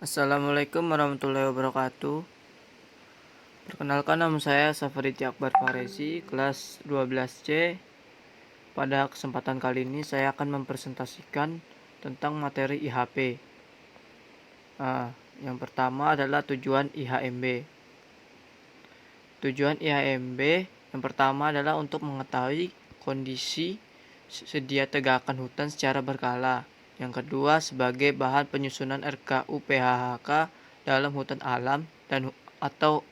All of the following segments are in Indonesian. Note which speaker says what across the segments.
Speaker 1: Assalamualaikum warahmatullahi wabarakatuh. Perkenalkan, nama saya Safariti Akbar Faresi, kelas 12C. Pada kesempatan kali ini saya akan mempresentasikan tentang materi IHP. Yang pertama adalah tujuan IHMB. Tujuan IHMB yang pertama adalah untuk mengetahui kondisi sedia tegakan hutan secara berkala. Yang kedua, sebagai bahan penyusunan RKU PHHK dalam hutan alam atau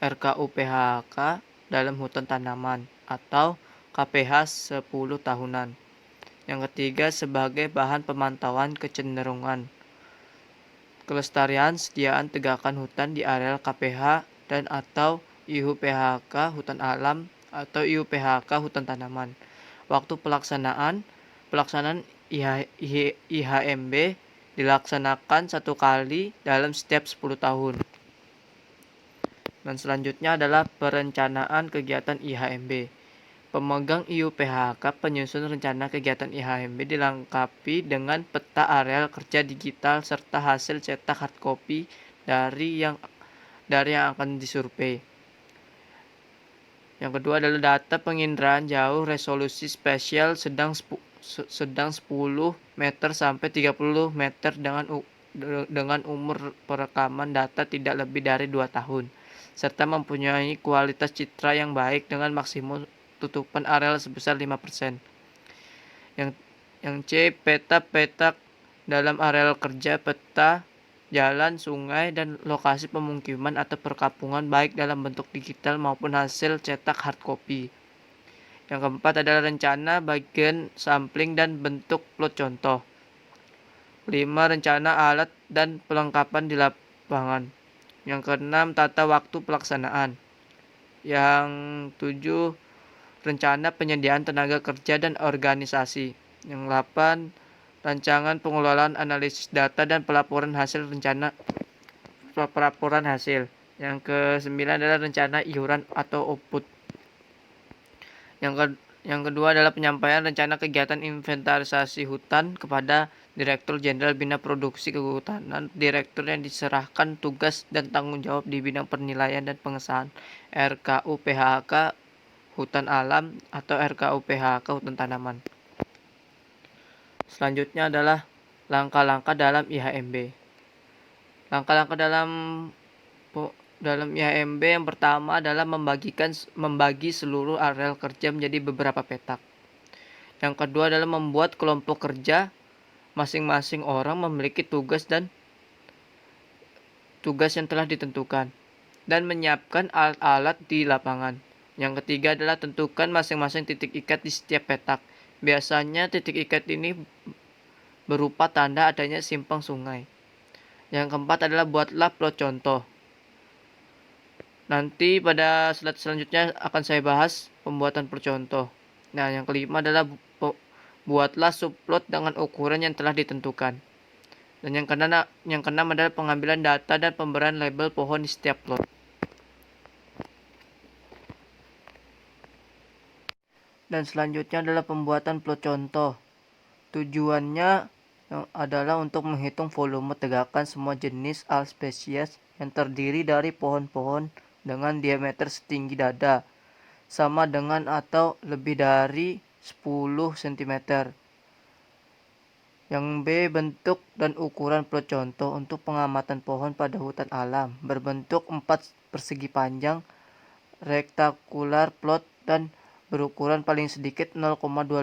Speaker 1: RKU PHHK dalam hutan tanaman atau KPH 10 tahunan. Yang ketiga, sebagai bahan pemantauan kecenderungan kelestarian sediaan tegakan hutan di areal KPH dan atau IUPHK hutan alam atau IUPHK hutan tanaman. Waktu pelaksanaan IHMB dilaksanakan satu kali dalam setiap 10 tahun. Dan selanjutnya adalah perencanaan kegiatan IHMB. Pemegang IUPHK penyusun rencana kegiatan IHMB dilengkapi dengan peta areal kerja digital serta hasil cetak hard copy dari yang akan disurvei. Yang kedua adalah data penginderaan jauh resolusi spesial sedang 10 meter sampai 30 meter dengan umur perekaman data tidak lebih dari 2 tahun serta mempunyai kualitas citra yang baik dengan maksimum tutupan areal sebesar 5%. Yang C, peta dalam areal kerja, peta jalan, sungai, dan lokasi pemukiman atau perkampungan baik dalam bentuk digital maupun hasil cetak hard copy. Yang keempat adalah rencana bagian sampling dan bentuk plot contoh. 5. Rencana alat dan perlengkapan di lapangan. Yang keenam, tata waktu pelaksanaan. Yang 7, rencana penyediaan tenaga kerja dan organisasi. Yang 8, rancangan pengelolaan analisis data dan pelaporan hasil. Yang ke-9 adalah rencana iuran atau output. Yang kedua adalah penyampaian rencana kegiatan inventarisasi hutan kepada Direktur Jenderal Bina Produksi Kehutanan, direktur yang diserahkan tugas dan tanggung jawab di bidang penilaian dan pengesahan RKU PHK hutan alam atau RKU PHK hutan tanaman. Selanjutnya adalah langkah-langkah dalam IHMB. Langkah-langkah dalam IHMB yang pertama adalah membagi seluruh areal kerja menjadi beberapa petak. Yang kedua adalah membuat kelompok kerja. Masing-masing orang memiliki tugas yang telah ditentukan dan menyiapkan alat-alat di lapangan. Yang ketiga adalah tentukan masing-masing titik ikat di setiap petak. Biasanya titik ikat ini berupa tanda adanya simpang sungai. Yang keempat adalah buatlah plot contoh. Nanti pada slide selanjutnya akan saya bahas pembuatan plot contoh. Nah, yang kelima adalah buatlah subplot dengan ukuran yang telah ditentukan. Dan yang keenam adalah pengambilan data dan pemberian label pohon di setiap plot. Dan selanjutnya adalah pembuatan plot contoh. Tujuannya adalah untuk menghitung volume tegakan semua jenis spesies yang terdiri dari pohon-pohon dengan diameter setinggi dada, sama dengan atau lebih dari 10 cm. Yang B, bentuk dan ukuran plot contoh untuk pengamatan pohon pada hutan alam berbentuk 4 persegi panjang rektakular plot dan berukuran paling sedikit 0,25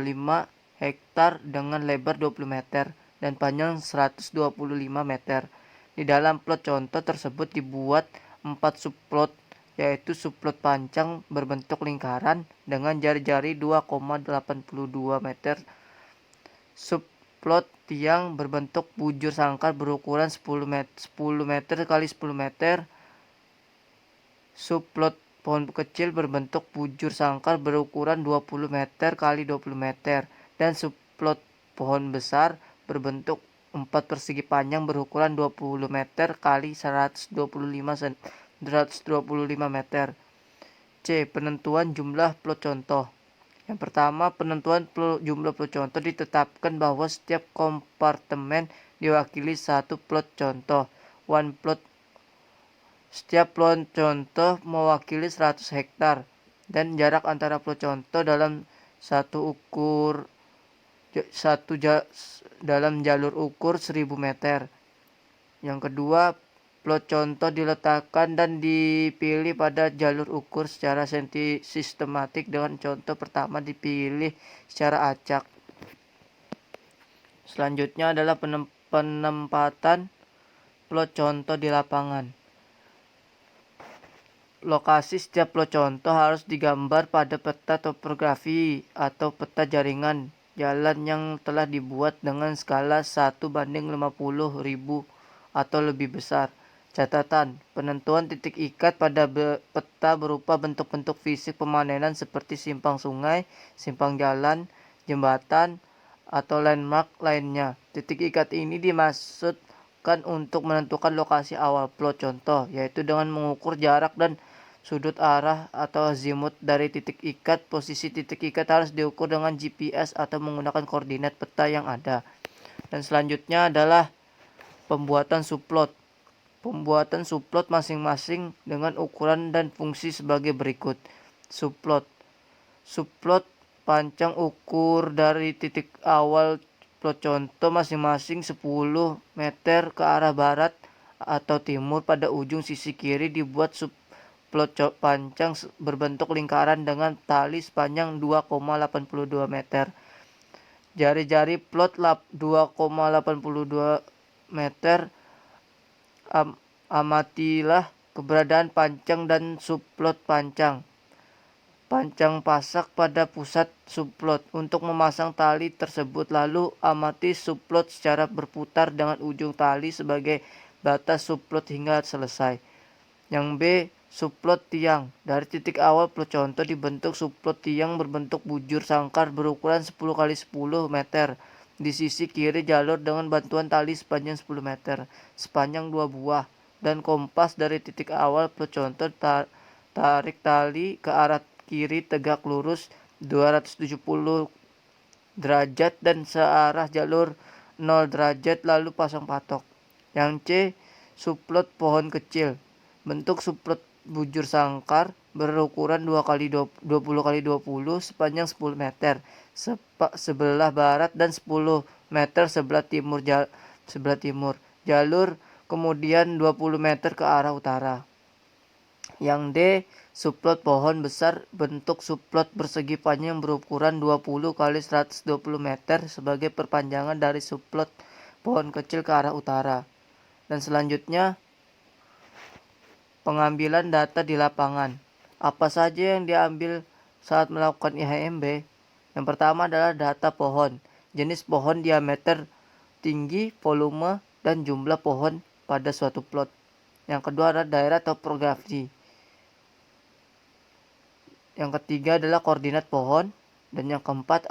Speaker 1: hektar dengan lebar 20 meter dan panjang 125 meter. Di dalam plot contoh tersebut dibuat 4 subplot, yaitu subplot panjang berbentuk lingkaran dengan jari-jari 2,82 meter, subplot tiang berbentuk bujur sangkar berukuran 10 meter kali 10 meter, subplot pohon kecil berbentuk bujur sangkar berukuran 20 meter kali 20 meter, dan subplot pohon besar berbentuk 4 persegi panjang berukuran 20 meter kali 125 meter. C. Penentuan jumlah plot contoh. Yang pertama, penentuan jumlah plot contoh ditetapkan bahwa setiap kompartemen diwakili satu plot contoh. one plot. Setiap plot contoh mewakili 100 hektar dan jarak antara plot contoh dalam dalam jalur ukur 1000 meter. Yang kedua, plot contoh diletakkan dan dipilih pada jalur ukur secara sistematik dengan contoh pertama dipilih secara acak. Selanjutnya adalah penempatan plot contoh di lapangan. Lokasi setiap plot contoh harus digambar pada peta topografi atau peta jaringan jalan yang telah dibuat dengan skala 1:50.000 atau lebih besar. Catatan, penentuan titik ikat pada peta berupa bentuk-bentuk fisik pemanenan seperti simpang sungai, simpang jalan, jembatan, atau landmark lainnya. Titik ikat ini dimaksudkan untuk menentukan lokasi awal plot contoh, yaitu dengan mengukur jarak dan sudut arah atau azimut dari titik ikat. Posisi titik ikat harus diukur dengan GPS atau menggunakan koordinat peta yang ada. Dan selanjutnya adalah pembuatan subplot. Pembuatan subplot masing-masing dengan ukuran dan fungsi sebagai berikut. Subplot. Subplot panjang ukur dari titik awal plot contoh masing-masing 10 meter ke arah barat atau timur. Pada ujung sisi kiri dibuat plot panjang berbentuk lingkaran dengan tali sepanjang 2,82 meter. Jari-jari plot 2,82 meter. Amatilah keberadaan pancang dan subplot pancang. Pancang pasak pada pusat subplot untuk memasang tali tersebut, lalu amati subplot secara berputar dengan ujung tali sebagai batas subplot hingga selesai. Yang B, subplot tiang. Dari titik awal plot contoh dibentuk subplot tiang berbentuk bujur sangkar berukuran 10x10 meter di sisi kiri jalur dengan bantuan tali sepanjang 10 meter, sepanjang 2 buah, dan kompas dari titik awal plot contoh. Tarik tali ke arah kiri tegak lurus 270 derajat dan searah jalur 0 derajat, lalu pasang patok. Yang C, subplot pohon kecil. Bentuk subplot bujur sangkar berukuran 20x20 sepanjang 10 meter sebelah barat dan 10 meter sebelah timur. Jalur kemudian 20 meter ke arah utara. Yang D, subplot pohon besar. Bentuk subplot persegi panjang berukuran 20x120 meter sebagai perpanjangan dari subplot pohon kecil ke arah utara. Dan selanjutnya, pengambilan data di lapangan. Apa saja yang diambil saat melakukan IHMB? Yang pertama adalah data pohon, jenis pohon, diameter, tinggi, volume, dan jumlah pohon pada suatu plot. Yang kedua adalah daerah topografi. Yang ketiga adalah koordinat pohon. Dan yang keempat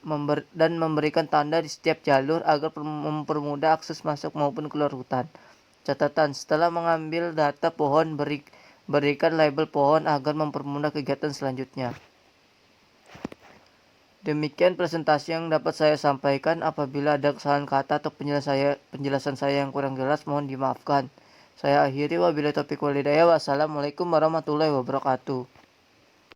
Speaker 1: memberikan tanda di setiap jalur agar mempermudah akses masuk maupun keluar hutan. Catatan, setelah mengambil data pohon, berikan label pohon agar mempermudah kegiatan selanjutnya. Demikian presentasi yang dapat saya sampaikan. Apabila ada kesalahan kata atau penjelasan saya yang kurang jelas, mohon dimaafkan. Saya akhiri, wabillahi taufiq wal hidayah. Wassalamualaikum warahmatullahi wabarakatuh.